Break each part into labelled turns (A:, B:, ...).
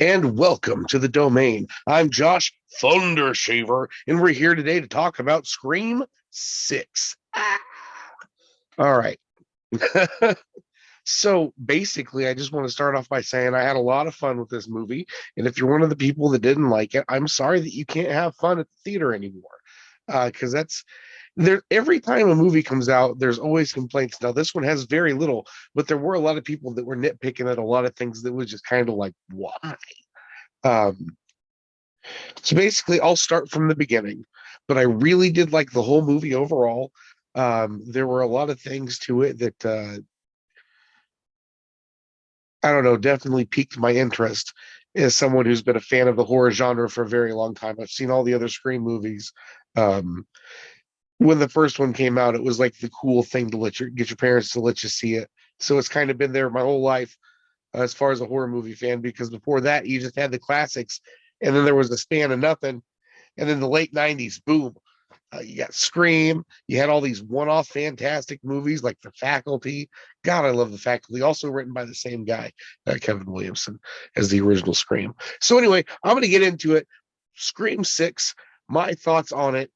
A: And welcome to the domain. I'm Josh Thundershaver, and we're here today to talk about Scream 6. All right. So basically, I just want to start off by saying I had a lot of fun with this movie. And if you're one of the people that didn't like it, I'm sorry that you can't have fun at the theater anymore. Because that's there every time a movie comes out, there's always complaints. Now, this one has very little, but there were a lot of people that were nitpicking at a lot of things that was just kind of like, why? Um, So basically, I'll start from the beginning, but I really did like the whole movie overall. There were a lot of things to it that I don't know, definitely piqued my interest as someone who's been a fan of the horror genre for a very long time. I've seen all the other Scream movies. Um, when the first one came out, it was like the cool thing to get your parents to let you see it. So it's kind of been there my whole life as far as a horror movie fan, because before that, you just had the classics, and then there was a span of nothing. And then the late 90s, boom, you got Scream. You had all these one-off fantastic movies like The Faculty. God, I love The Faculty. Also written by the same guy, Kevin Williamson, as the original Scream. So anyway, I'm going to get into it. Scream 6, my thoughts on it.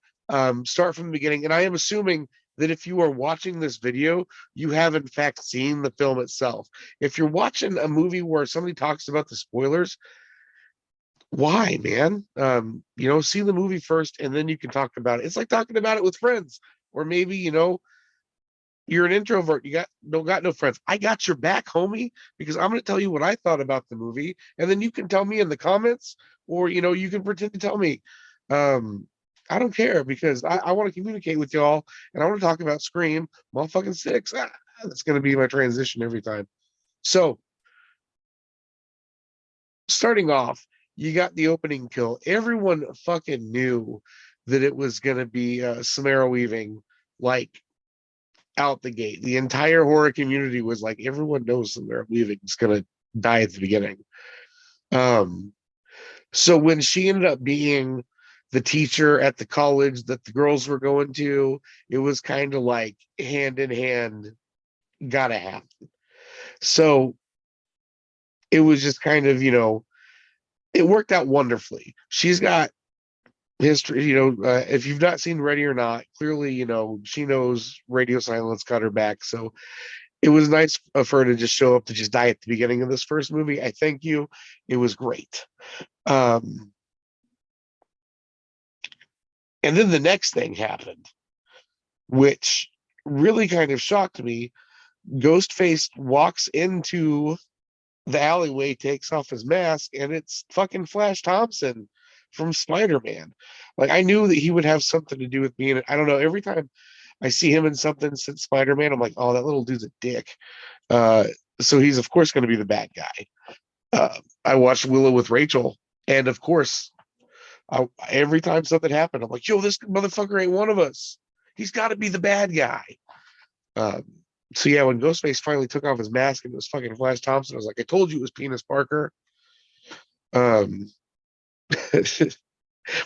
A: Start from the beginning. And I am assuming that if you are watching this video, you have in fact seen the film itself. If you're watching a movie where somebody talks about the spoilers, why, man? See the movie first and then you can talk about it. It's like talking about it with friends. Or maybe, you're an introvert, you got no friends. I got your back, homie, because I'm gonna tell you what I thought about the movie, and then you can tell me in the comments, or you can pretend to tell me. Um, I don't care because I want to communicate with y'all and I want to talk about Scream, motherfucking six. That's gonna be my transition every time. So starting off, you got the opening kill. Everyone fucking knew that it was going to be Samara Weaving, like out the gate. The entire horror community was like, everyone knows Samara Weaving is going to die at the beginning. Um, so when she ended up being the teacher at the college that the girls were going to, it was kind of like hand in hand, gotta happen. So it was just kind of, it worked out wonderfully. She's got history, if you've not seen Ready or Not, clearly, she knows radio silence got her back. So it was nice of her to just show up to just die at the beginning of this first movie. I thank you. It was great. Um, and then the next thing happened, which really kind of shocked me. Ghostface walks into the alleyway, takes off his mask, and it's fucking Flash Thompson from Spider-Man. Like, I knew that he would have something to do with me, and I don't know. Every time I see him in something since Spider-Man, I'm like, oh, that little dude's a dick. Uh, so he's of course going to be the bad guy. I watched Willow with Rachel, and of course, every time something happened, I'm like, yo, this motherfucker ain't one of us. He's got to be the bad guy. Um, so yeah, when Ghostface finally took off his mask and it was fucking Flash Thompson, I was like, I told you it was Penis Parker. Um,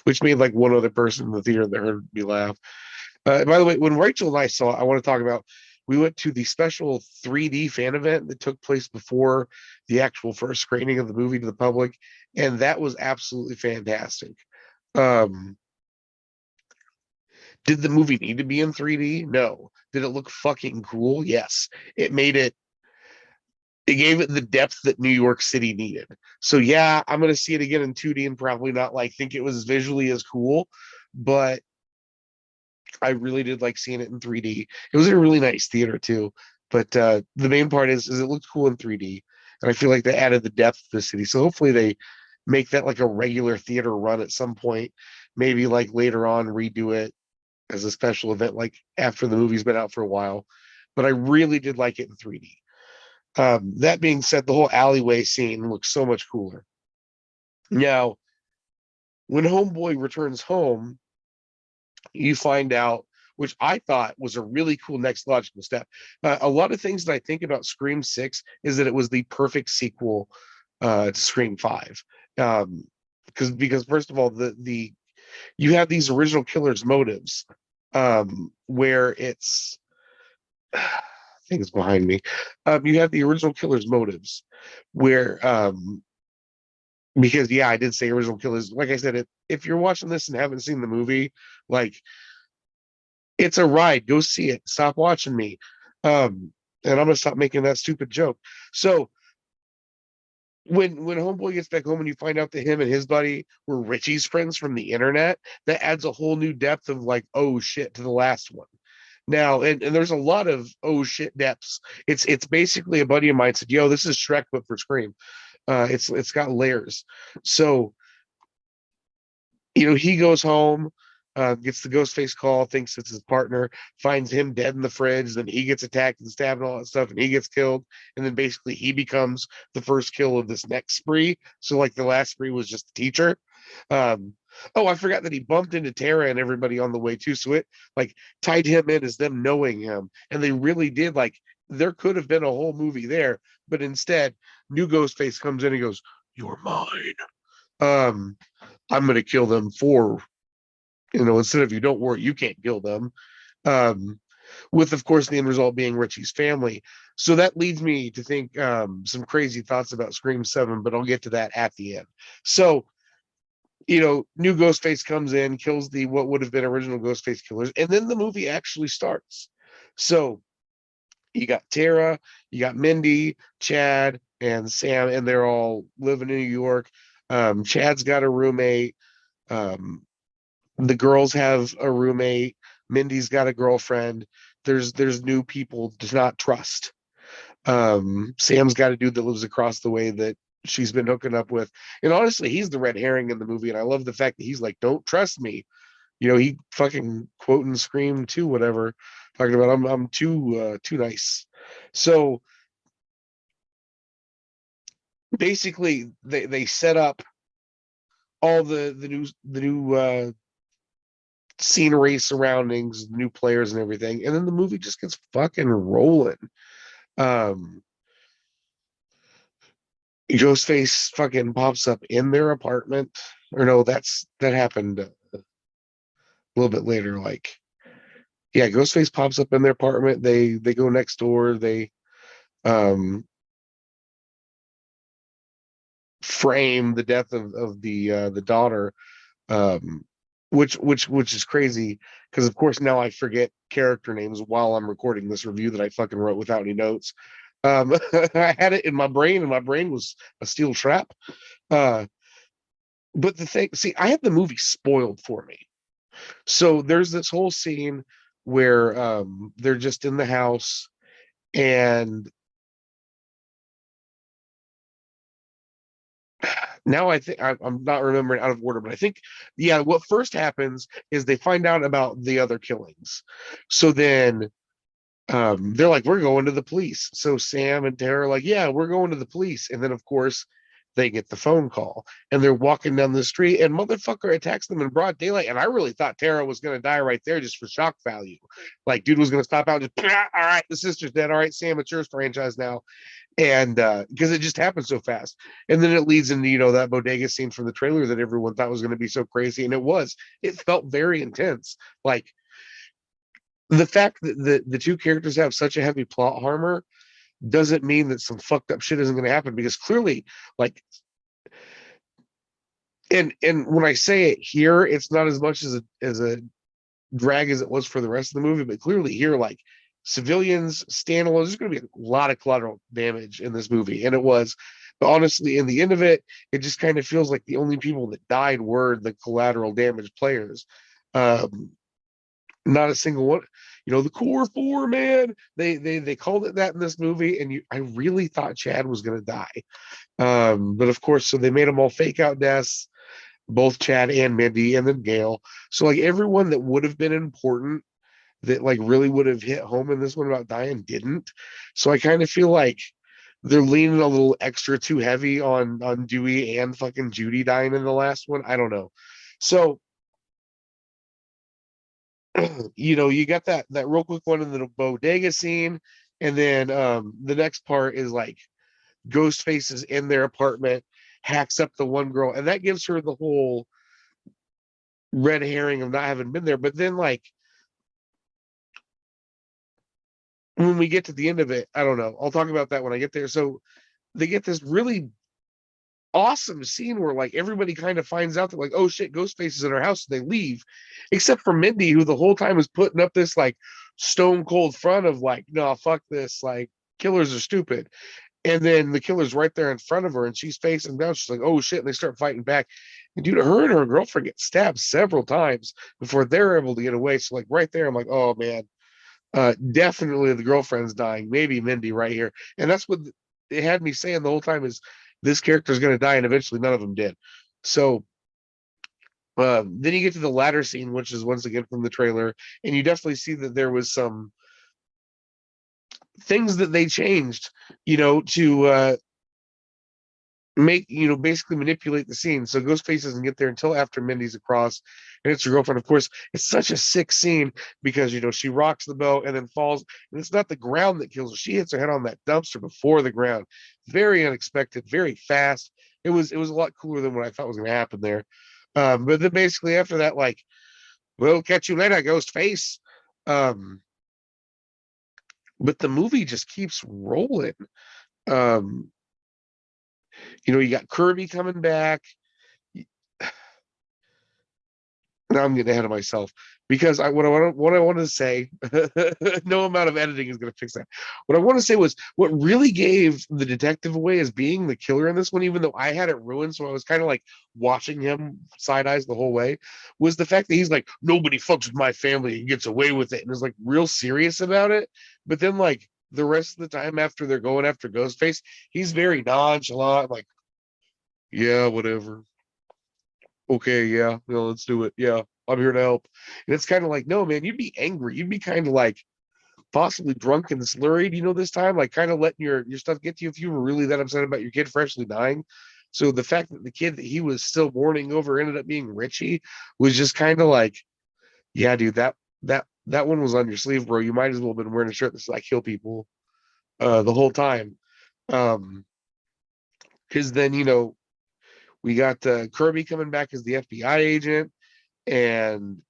A: which made like one other person in the theater that heard me laugh. By the way, when Rachel and I saw it, I want to talk about. We went to the special 3D fan event that took place before the actual first screening of the movie to the public, and that was absolutely fantastic. Um, did the movie need to be in 3D? No. Did it look fucking cool? Yes. It made it it gave it the depth that New York City needed. So yeah, I'm gonna see it again in 2D and probably not like think it was visually as cool, but I really did like seeing it in 3D. It was in a really nice theater too. But the main part is it looked cool in 3D, and I feel like they added the depth to the city. So hopefully they make that like a regular theater run at some point. Maybe like later on redo it as a special event, like after the movie's been out for a while. But I really did like it in 3D. That being said, the whole alleyway scene looks so much cooler. Now, when Homeboy returns home, you find out, which I thought was a really cool next logical step. A lot of things that I think about Scream 6 is that it was the perfect sequel to Scream 5. Because first of all, the you have these original killers' motives, where it's things behind me. You have the original killer's motives, where because yeah, I did say original killers. Like I said, if you're watching this and haven't seen the movie, like it's a ride. Go see it. Stop watching me. And I'm gonna stop making that stupid joke. So when Homeboy gets back home and you find out that him and his buddy were Richie's friends from the internet, that adds a whole new depth of like, oh shit, to the last one. Now, and there's a lot of oh shit depths. It's basically a buddy of mine said, yo, this is Shrek but for Scream. It's got layers. So he goes home, gets the ghost face call, thinks it's his partner, finds him dead in the fridge, then he gets attacked and stabbed and all that stuff, and he gets killed, and then basically he becomes the first kill of this next spree. So like the last spree was just the teacher. Um, oh, I forgot that he bumped into Tara and everybody on the way too. So it like tied him in as them knowing him, and they really did like there could have been a whole movie there, but instead, new Ghostface comes in and goes, "You're mine." Um, I'm going to kill them for, instead of you don't worry, you can't kill them. Um, with, of course, the end result being Richie's family. So that leads me to think some crazy thoughts about Scream 7, but I'll get to that at the end. So, new Ghostface comes in, kills the what would have been original Ghostface killers, and then the movie actually starts. So you got Tara, you got Mindy, Chad, and Sam, and they're all living in New York. Chad's got a roommate. Um, the girls have a roommate. Mindy's got a girlfriend. There's new people to not trust. Sam's got a dude that lives across the way that she's been hooking up with. And honestly, he's the red herring in the movie. And I love the fact that he's like, don't trust me. He fucking quoting Scream too, whatever, talking about I'm too nice. So basically they set up all the new scenery, surroundings, new players, and everything, and then the movie just gets fucking rolling. Um, Ghostface fucking pops up in their apartment, or no, that happened a little bit later. Like, yeah, Ghostface pops up in their apartment. They go next door. They um frame the death of the daughter, um, which is crazy because of course now I forget character names while I'm recording this review that I fucking wrote without any notes. I had it in my brain, and my brain was a steel trap. Uh, but the thing, see, I had the movie spoiled for me. So there's this whole scene where they're just in the house, and now I think I'm not remembering out of order, but I think, yeah, what first happens is they find out about the other killings. So then they're like, we're going to the police. So Sam and Tara are like, yeah, we're going to the police. And then, of course, they get the phone call and they're walking down the street and motherfucker attacks them in broad daylight. And I really thought Tara was going to die right there just for shock value. Like, dude was going to stop out and just, all right, the sister's dead. All right, Sam, it's yours franchise now. And because it just happened so fast. And then it leads into, that bodega scene from the trailer that everyone thought was going to be so crazy. And it was. It felt very intense. Like, the fact that the two characters have such a heavy plot armor doesn't mean that some fucked up shit isn't going to happen, because clearly, like, and when I say it here, it's not as much as a drag as it was for the rest of the movie, but clearly here, like, civilians, standalones, there's going to be a lot of collateral damage in this movie, and it was. But honestly, in the end of it, it just kind of feels like the only people that died were the collateral damage players. Um, Not a single one. The core four, man. They called it that in this movie, and I really thought Chad was gonna die. But of course, so they made them all fake out deaths, both Chad and Mindy, and then Gail. So like everyone that would have been important, that like really would have hit home in this one about dying, didn't. So I kind of feel like they're leaning a little extra too heavy on Dewey and fucking Judy dying in the last one. I don't know. So you got that real quick one in the bodega scene, and then the next part is like Ghostface is in their apartment, hacks up the one girl, and that gives her the whole red herring of not having been there. But then, like, when we get to the end of it, I don't know. I'll talk about that when I get there. So they get this really awesome scene where like everybody kind of finds out that like, oh shit, Ghostface is in our house, and they leave, except for Mindy, who the whole time was putting up this like stone cold front of like, no, fuck this, like killers are stupid. And then the killer's right there in front of her, and she's facing down. She's like, "Oh shit!" And they start fighting back. And dude, her and her girlfriend get stabbed several times before they're able to get away. So like right there, I'm like, "Oh man, definitely the girlfriend's dying. Maybe Mindy right here." And that's what it had me saying the whole time is this character's going to die, and eventually none of them did. So then you get to the latter scene, which is once again from the trailer, and you definitely see that there was some things that they changed, to make basically manipulate the scene. So Ghostface doesn't get there until after Mindy's across, and it's her girlfriend. Of course, it's such a sick scene because she rocks the boat and then falls, and it's not the ground that kills her. She hits her head on that dumpster before the ground. Very unexpected, very fast. It was a lot cooler than what I thought was going to happen there. But then basically after that, like, we'll catch you later, Ghostface. Um, but the movie just keeps rolling. Um, you got Kirby coming back. Now I'm getting ahead of myself because what I wanted to say, no amount of editing is going to fix that. What I want to say was what really gave the detective away as being the killer in this one, even though I had it ruined, so I was kind of like watching him side eyes the whole way, was the fact that he's like, nobody fucks with my family and gets away with it, and is like real serious about it. But then like the rest of the time after they're going after Ghostface, he's very nonchalant, like, yeah, whatever. Okay, yeah, let's do it. Yeah, I'm here to help. And it's kind of like, no, man, you'd be angry. You'd be kind of like possibly drunk and slurried, this time, like kind of letting your stuff get to you if you were really that upset about your kid freshly dying. So the fact that the kid that he was still mourning over ended up being Richie was just kind of like, yeah, dude, that one was on your sleeve, bro. You might as well have been wearing a shirt that's like kill people the whole time. Because then we got Kirby coming back as the FBI agent, and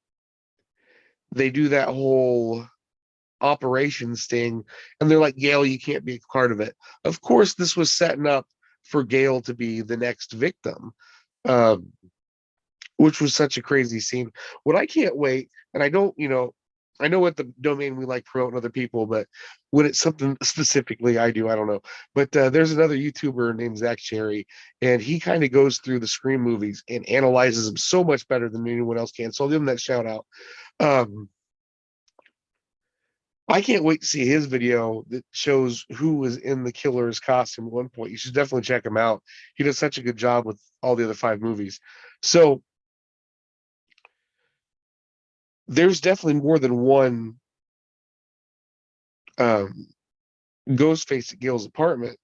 A: they do that whole operation sting, and they're like, Gail, you can't be a part of it. Of course, this was setting up for Gail to be the next victim, um, which was such a crazy scene. What I can't wait, and I don't, I know what the domain we like promoting other people, but when it's something specifically I do, I don't know. But there's another YouTuber named Zach Cherry, and he kind of goes through the Scream movies and analyzes them so much better than anyone else can. So I'll give him that shout out. Um, I can't wait to see his video that shows who was in the killer's costume at one point. You should definitely check him out. He does such a good job with all the other 5 movies. So there's definitely more than one um, Ghostface at Gail's apartment.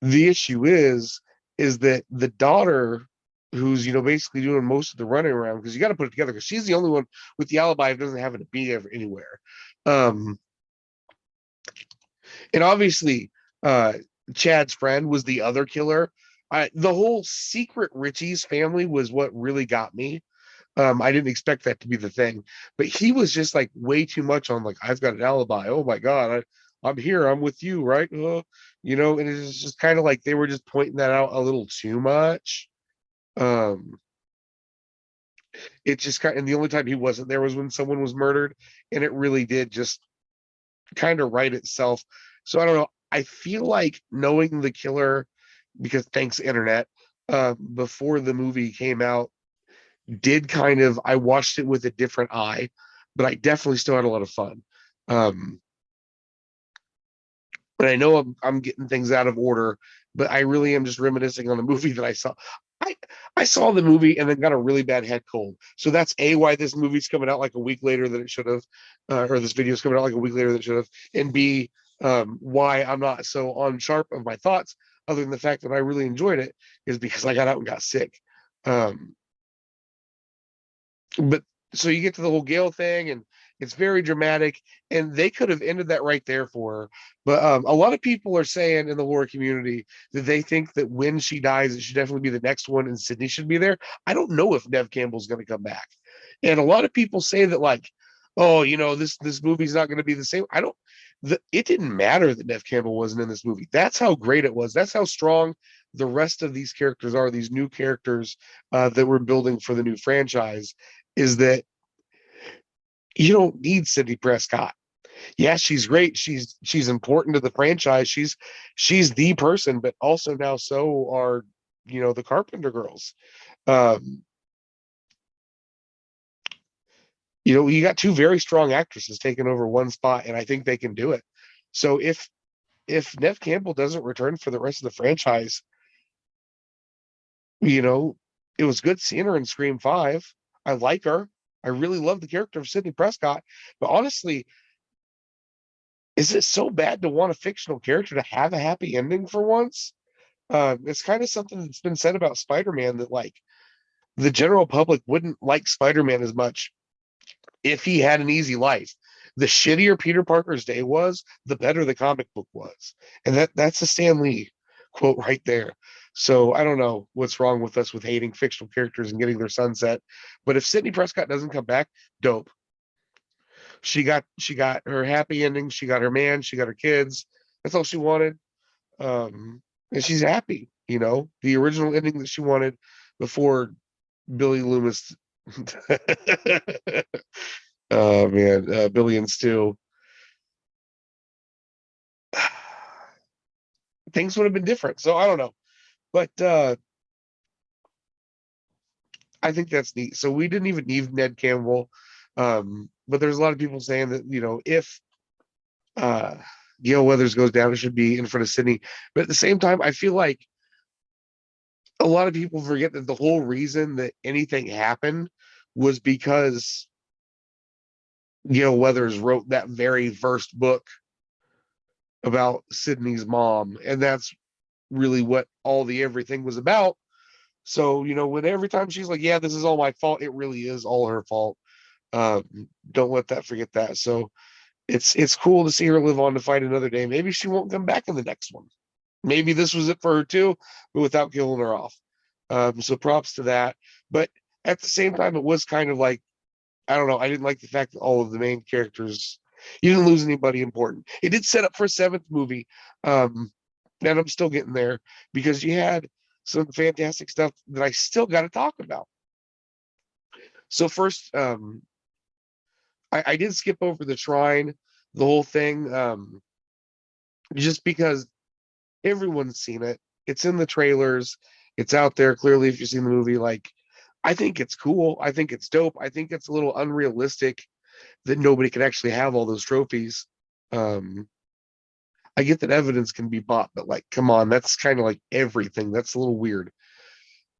A: The issue is that the daughter, who's basically doing most of the running around, because you got to put it together, because she's the only one with the alibi who doesn't have to be anywhere. Um, and obviously, Chad's friend was the other killer. The whole secret Richie's family was what really got me. I didn't expect that to be the thing, but he was just like way too much on like, I've got an alibi. Oh my God, I'm here. I'm with you, right? And it's just kind of like they were just pointing that out a little too much. Um, it just kind and the only time he wasn't there was when someone was murdered, and it really did just kind of write itself. So I don't know. I feel like knowing the killer, because thanks internet, before the movie came out, did kind of I watched it with a different eye, but I definitely still had a lot of fun. Um, and I know I'm getting things out of order, but I really am just reminiscing on the movie that I saw. I I saw the movie and then got a really bad head cold. So that's why this movie's coming out like a week later than it should have, or this video's coming out like a week later than it should have, and B, why I'm not so on sharp of my thoughts, other than the fact that I really enjoyed it, is because I got out and got sick. Um, but so you get to the whole Gale thing, and it's very dramatic, and they could have ended that right there for her. But a lot of people are saying in the horror community that they think that when she dies, it should definitely be the next one, and Sydney should be there. I don't know if Nev Campbell's going to come back, and a lot of people say that like, oh, this movie's not going to be the same. I don't. It didn't matter that Nev Campbell wasn't in this movie. That's how great it was. That's how strong the rest of these characters are, these new characters that we're building for the new franchise, is that you don't need Sidney Prescott. Yeah, she's great. She's important to the franchise. She's the person, but also now so are, the Carpenter girls. Um, you got two very strong actresses taking over one spot, and I think they can do it. So if Nev Campbell doesn't return for the rest of the franchise, you know, it was good seeing her in Scream 5. I like her. I really love the character of Sidney Prescott. But honestly, is it so bad to want a fictional character to have a happy ending for once? It's kind of something that's been said about Spider-Man, that like the general public wouldn't like Spider-Man as much if he had an easy life. The shittier Peter Parker's day was, the better the comic book was. And that's a Stan Lee quote right there. So I don't know what's wrong with us with hating fictional characters and getting their sunset. But if Sidney Prescott doesn't come back, dope. She got her happy ending, she got her man, she got her kids. That's all she wanted. And she's happy, the original ending that she wanted before Billy Loomis. Oh man, Billy and Stu. Things would have been different. So I don't know. But I think that's neat. So we didn't even need Ned Campbell. But there's a lot of people saying that, if uh Gale Weathers goes down, it should be in front of Sydney. But at the same time, I feel like a lot of people forget that the whole reason that anything happened was because Gale Weathers wrote that very first book about Sydney's mom, and that's really what all the everything was about. So, when every time she's like, "Yeah, this is all my fault," it really is all her fault. Don't let that forget that. So it's cool to see her live on to fight another day. Maybe she won't come back in the next one. Maybe this was it for her too, but without killing her off. So props to that. But at the same time, it was kind of like, I don't know. I didn't like the fact that all of the main characters, you didn't lose anybody important. It did set up for a seventh movie, and I'm still getting there because you had some fantastic stuff that I still got to talk about. So first, I did skip over the shrine, the whole thing, just because everyone's seen it. It's in the trailers. It's out there clearly if you've seen the movie. Like, I think it's cool. I think it's dope. I think it's a little unrealistic that nobody could actually have all those trophies. Um, I get that evidence can be bought, but like, come on, that's kind of like everything. That's a little weird.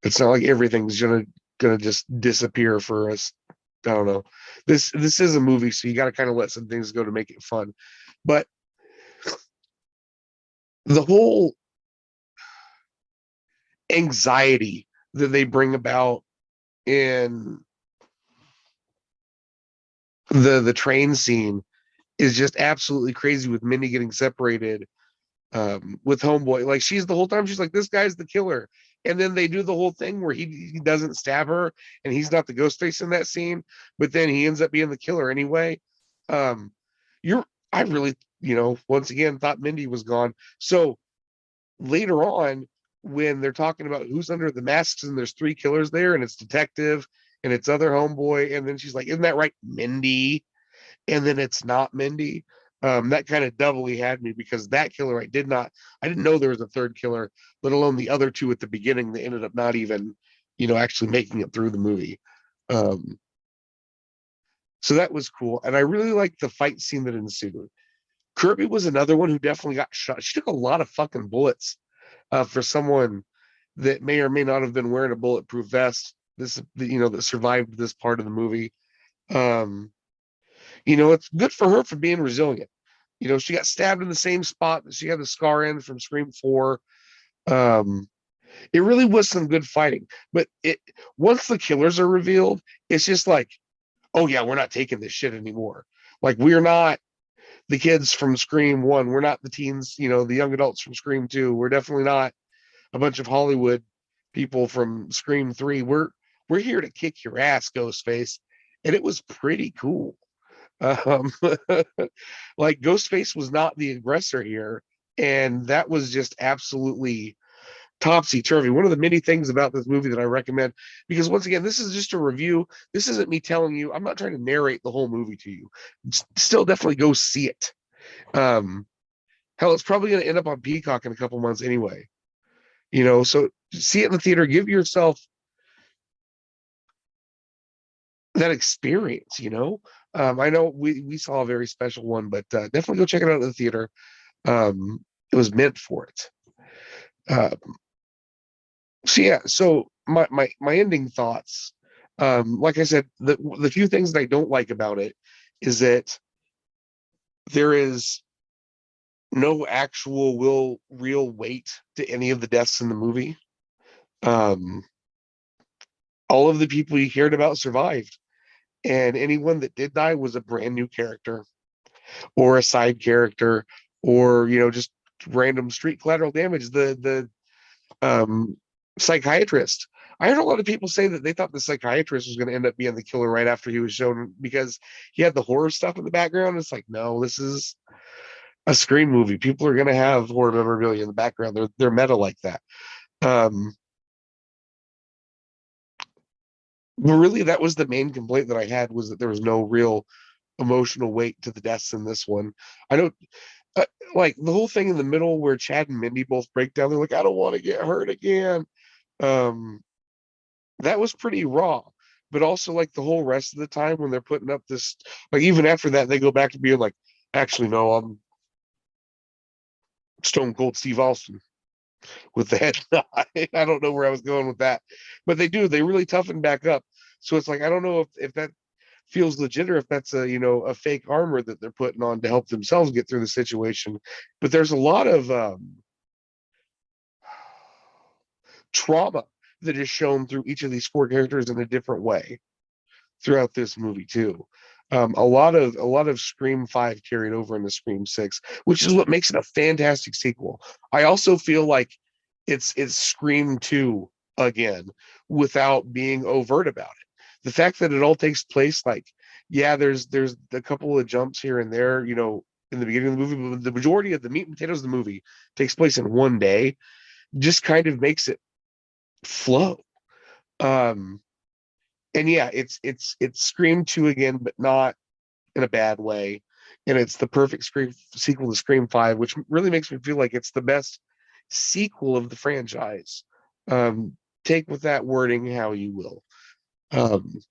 A: It's not like everything's gonna just disappear for us. I don't know. This is a movie, so you got to kind of let some things go to make it fun. But the whole anxiety that they bring about in the train scene is just absolutely crazy, with Mindy getting separated with Homeboy. Like, she's the whole time she's like, this guy's the killer. And then they do the whole thing where he doesn't stab her and he's not the ghost face in that scene, but then he ends up being the killer anyway. Um you're I really, once again thought Mindy was gone. So later on, when they're talking about who's under the masks and there's three killers there, and it's detective and it's other homeboy, and then she's like, isn't that right, Mindy? And then it's not Mindy. That kind of doubly had me, because that killer I didn't know there was a third killer, let alone the other two at the beginning that ended up not even, actually making it through the movie. Um, so that was cool. And I really liked the fight scene that ensued. Kirby was another one who definitely got shot. She took a lot of fucking bullets for someone that may or may not have been wearing a bulletproof vest. That survived this part of the movie. Um, it's good for her for being resilient. She got stabbed in the same spot that she had the scar in from Scream 4. Um, it really was some good fighting. But once the killers are revealed, it's just like, oh yeah, we're not taking this shit anymore. Like, we're not the kids from Scream 1. We're not the teens, the young adults from Scream 2. We're definitely not a bunch of Hollywood people from Scream 3. We're here to kick your ass, Ghostface. And it was pretty cool. Um, like, Ghostface was not the aggressor here, and that was just absolutely topsy-turvy. One of the many things about this movie that I recommend, because once again, this is just a review. This isn't me telling you. I'm not trying to narrate the whole movie to you. Still, definitely go see it. Um, Hell, it's probably going to end up on Peacock in a couple months anyway. So see it in the theater. Give yourself that experience. I know we saw a very special one, but definitely go check it out in the theater. It was meant for it. Uh, so yeah, so my ending thoughts. Like I said, the few things that I don't like about it is that there is no actual real weight to any of the deaths in the movie. Um, all of the people you cared about survived, and anyone that did die was a brand new character or a side character, or just random street collateral damage. The psychiatrist. I heard a lot of people say that they thought the psychiatrist was going to end up being the killer right after he was shown, because he had the horror stuff in the background. It's like, no, this is a Scream movie. People are going to have horror memorabilia in the background. They're meta like that. Um, but really, that was the main complaint that I had, was that there was no real emotional weight to the deaths in this one. I know, uh, like the whole thing in the middle where Chad and Mindy both break down. They're like, I don't want to get hurt again. Um, that was pretty raw. But also, like, the whole rest of the time when they're putting up this, like, even after that, they go back to being like, actually, no, I'm Stone Cold Steve Austin with the head. I don't know where I was going with that, but they really toughen back up. So it's like, I don't know if that feels legit, or if that's a fake armor that they're putting on to help themselves get through the situation. But there's a lot of trauma that is shown through each of these four characters in a different way throughout this movie too. A lot of Scream 5 carried over into Scream 6, which is what makes it a fantastic sequel. I also feel like it's Scream 2 again, without being overt about it. The fact that it all takes place, like, yeah, there's a couple of jumps here and there, in the beginning of the movie, but the majority of the meat and potatoes of the movie takes place in one day, just kind of makes it flow. Um, and yeah, it's Scream 2 again, but not in a bad way. And it's the perfect Scream sequel to Scream 5, which really makes me feel like it's the best sequel of the franchise. Um, take with that wording how you will. Um,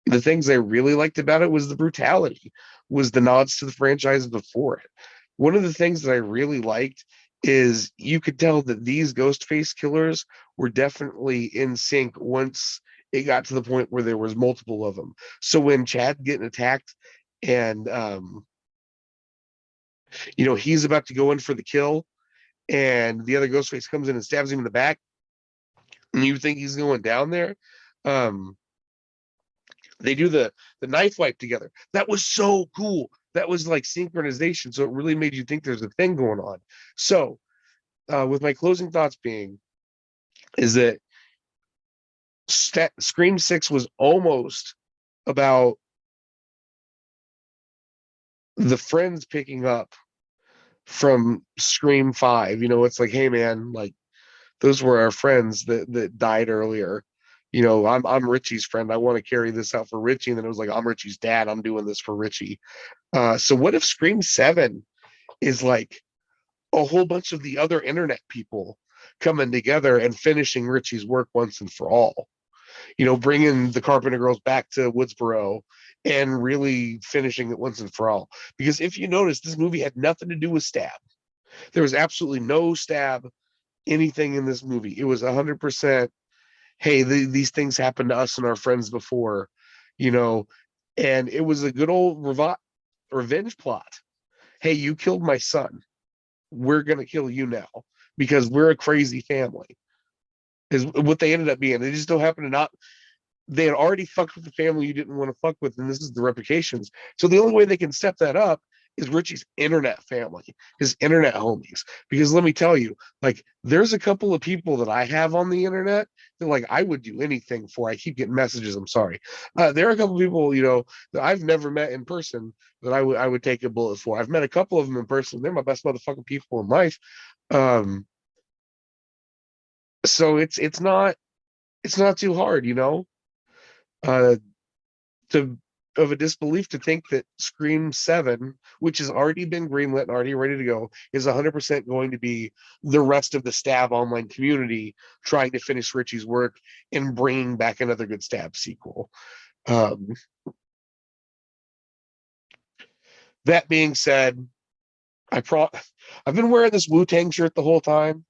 A: the things I really liked about it was the brutality, was the nods to the franchise before it. One of the things that I really liked is you could tell that these Ghostface killers were definitely in sync once it got to the point where there was multiple of them. So when Chad getting attacked, and he's about to go in for the kill, and the other Ghostface comes in and stabs him in the back, and you think he's going down there. Um, they do the knife wipe together. That was so cool. That was like synchronization. So it really made you think there's a thing going on. So, with my closing thoughts being, is that Scream 6 was almost about the friends picking up from Scream 5. It's like, hey man, like, those were our friends that died earlier. I'm Richie's friend. I want to carry this out for Richie. And then it was like, I'm Richie's dad. I'm doing this for Richie. So what if Scream 7 is like a whole bunch of the other internet people coming together and finishing Richie's work once and for all? Bringing the Carpenter girls back to Woodsboro and really finishing it once and for all. Because if you notice, this movie had nothing to do with stab. There was absolutely no stab anything in this movie. It was 100%, hey, these things happened to us and our friends before, you know, and it was a good old revenge plot. Hey, you killed my son. We're going to kill you now because we're a crazy family, is what they ended up being. They just don't happen to not. They had already fucked with the family you didn't want to fuck with, and this is the replications. So the only way they can step that up is Richie's internet family, his internet homies. Because let me tell you, like, there's a couple of people that I have on the internet that, like, I would do anything for. I keep getting messages. I'm sorry. There are a couple of people, that I've never met in person that I would take a bullet for. I've met a couple of them in person. They're my best motherfucking people in life. Um, so it's not too hard, you know, uh, to of a disbelief to think that Scream 7, which has already been greenlit and already ready to go, is 100% going to be the rest of the Stab online community trying to finish Richie's work and bringing back another good Stab sequel. Um, that being said, I've been wearing this Wu Tang shirt the whole time.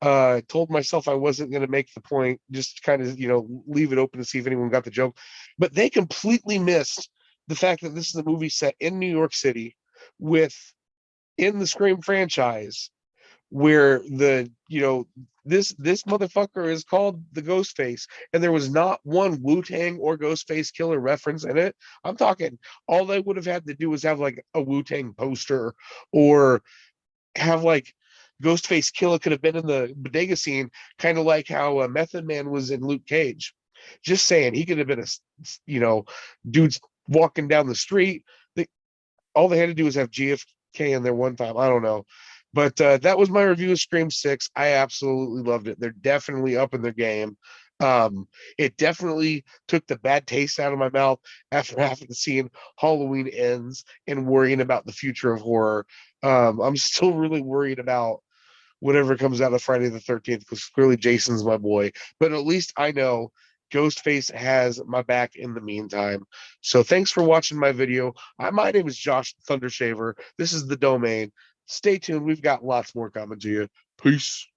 A: Told myself I wasn't going to make the point, just kind of, leave it open to see if anyone got the joke. But they completely missed the fact that this is a movie set in New York City with in the Scream franchise where this motherfucker is called the Ghostface, and there was not one Wu Tang or Ghostface killer reference in it. I'm talking all they would have had to do was have like a Wu Tang poster or have like Ghostface Killer could have been in the bodega scene, kind of like how Method Man was in Luke Cage. Just saying, he could have been dudes walking down the street. All they had to do was have GFK in there one time. I don't know. But that was my review of Scream 6. I absolutely loved it. They're definitely up in their game. Um, it definitely took the bad taste out of my mouth after having seen Halloween Ends and worrying about the future of horror. I'm still really worried about whatever comes out of Friday the 13th because clearly Jason's my boy. But at least I know Ghostface has my back in the meantime. So thanks for watching my video. My name is Josh Thundershaver. This is The Domain. Stay tuned. We've got lots more coming to you. Peace.